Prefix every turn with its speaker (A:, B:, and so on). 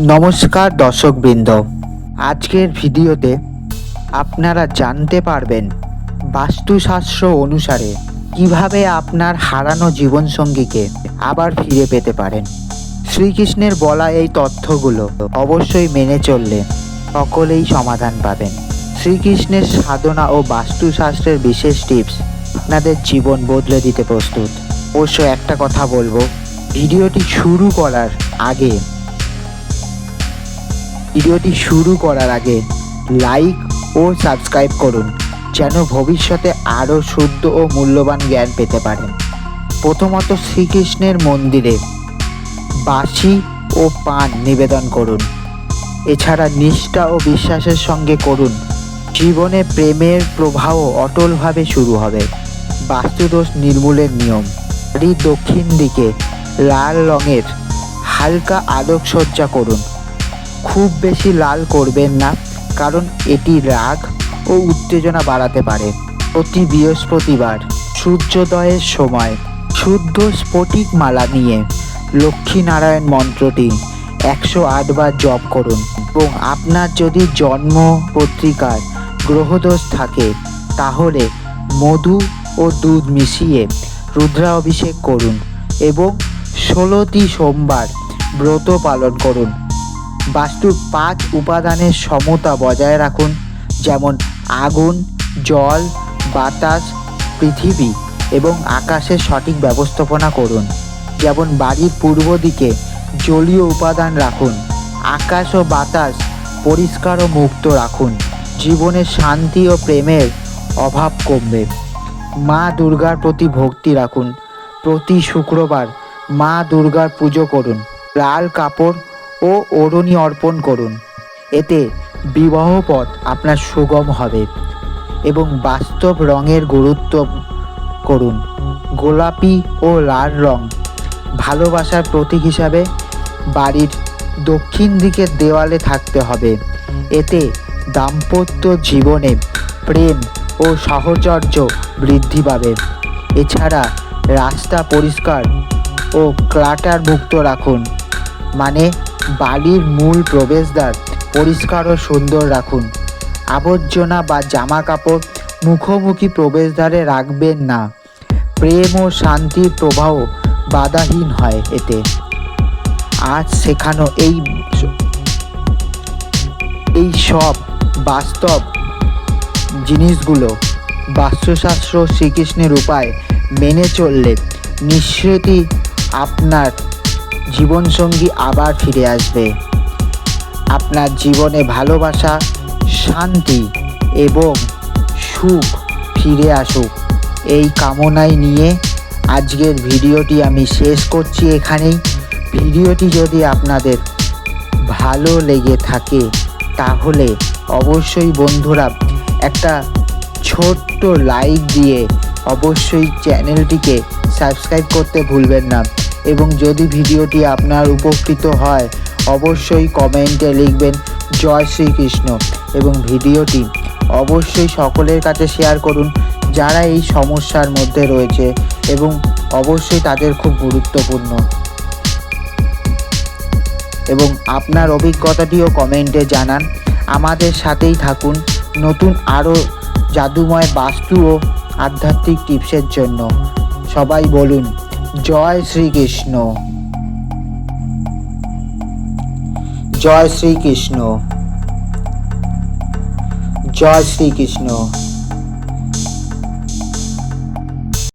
A: নমস্কার দর্শকবৃন্দ, আজকের ভিডিওতে আপনারা জানতে পারবেন বাস্তুশাস্ত্র অনুসারে কিভাবে আপনার হারানো জীবনসঙ্গীকে আবার ফিরে পেতে পারেন। শ্রীকৃষ্ণের বলা এই তথ্যগুলো অবশ্যই মেনে চললে সকলেই সমাধান পাবেন। শ্রীকৃষ্ণের সাধনা ও বাস্তুশাস্ত্রের বিশেষ টিপস আপনাদের জীবন বদলে দিতে প্রস্তুত। অবশ্য একটা কথা বলবো, ভিডিওটি শুরু করার আগে লাইক ও সাবস্ক্রাইব করুন, যেন ভবিষ্যতে আরও শুদ্ধ ও মূল্যবান জ্ঞান পেতে পারেন। প্রথমত, শ্রীকৃষ্ণের মন্দিরে বাঁশি ও পান নিবেদন করুন। এছাড়া নিষ্ঠা ও বিশ্বাসের সঙ্গে করুন। জীবনে প্রেমের প্রবাহ অটলভাবে শুরু হবে। বাস্তুদোষ নির্মূলের নিয়ম: বাড়ির দক্ষিণ দিকে লাল রঙের হালকা আলোকসজ্জা করুন। খুব বেশি লাল করবেন না, কারণ এটি রাগ ও উত্তেজনা বাড়াতে পারে। প্রতি বৃহস্পতিবার সূর্যোদয়ের সময় শুদ্ধ স্ফটিক মালা নিয়ে লক্ষ্মীনারায়ণ মন্ত্রটি 108 বার জপ করুন। এবং আপনার যদি জন্ম পত্রিকার গ্রহদোষ থাকে তাহলে মধু ও দুধ মিশিয়ে রুদ্রাভিষেক করুন এবং 16টি সোমবার ব্রত পালন করুন। বাস্তুর 5 উপাদানের সমতা বজায় রাখুন, যেমন আগুন, জল, বাতাস, পৃথিবী এবং আকাশের সঠিক ব্যবস্থাপনা করুন। যেমন বাড়ির পূর্ব দিকে জলীয় উপাদান রাখুন। আকাশ ও বাতাস পরিষ্কার ও মুক্ত রাখুন। জীবনে শান্তি ও প্রেমের অভাব কমবে। মা দুর্গার প্রতি ভক্তি রাখুন। প্রতি শুক্রবার মা দুর্গার পুজো করুন। লাল কাপড় ও ওড়নি অর্পণ করুন। এতে বিবাহ পথ আপনার সুগম হবে। এবং বাস্তব রঙের গুরুত্ব করুন। গোলাপি ও লাল রং ভালোবাসার প্রতীক হিসাবে বাড়ির দক্ষিণ দিকের দেওয়ালে থাকতে হবে। এতে দাম্পত্য জীবনে প্রেম ও সাহচর্য বৃদ্ধি পাবে। এছাড়া রাস্তা পরিষ্কার ও ক্লাটার মুক্ত রাখুন, মানে বাড়ির মূল প্রবেশদ্বার পরিষ্কার ও সুন্দর রাখুন। আবর্জনা বা জামা কাপড় মুখোমুখি প্রবেশদ্বারে রাখবেন না। প্রেম ও শান্তির প্রবাহ বাধাহীন হয় এতে। আজ শেখানো এই সব বাস্তব জিনিসগুলো বাস্তুশাস্ত্র শ্রীকৃষ্ণের উপায় মেনে চললে নিশ্চিতই আপনার জীবনসঙ্গী আবার ফিরে আসবে। আপনার জীবনে ভালোবাসা, শান্তি এবং সুখ ফিরে আসুক, এই কামনাই নিয়ে আজকের ভিডিওটি আমি শেষ করছি এখানেই। ভিডিওটি যদি আপনাদের ভালো লেগে থাকে তাহলে অবশ্যই বন্ধুরা একটা ছোট্ট লাইক দিয়ে অবশ্যই চ্যানেলটিকে সাবস্ক্রাইব করতে ভুলবেন না। এবং যদি ভিডিওটি আপনার উপকৃত হয় অবশ্যই কমেন্টে লিখবেন জয় শ্রীকৃষ্ণ। এবং ভিডিওটি অবশ্যই সকলের কাছে শেয়ার করুন যারা এই সমস্যার মধ্যে রয়েছে, এবং অবশ্যই তাদের খুব গুরুত্বপূর্ণ। এবং আপনার অভিজ্ঞতাটিও কমেন্টে জানান। আমাদের সাথেই থাকুন নতুন আরও জাদুময় বাস্তু ও আধ্যাত্মিক টিপসের জন্য। সবাই বলুন জয় শ্রীকৃষ্ণ, জয় শ্রীকৃষ্ণ, জয় শ্রীকৃষ্ণ।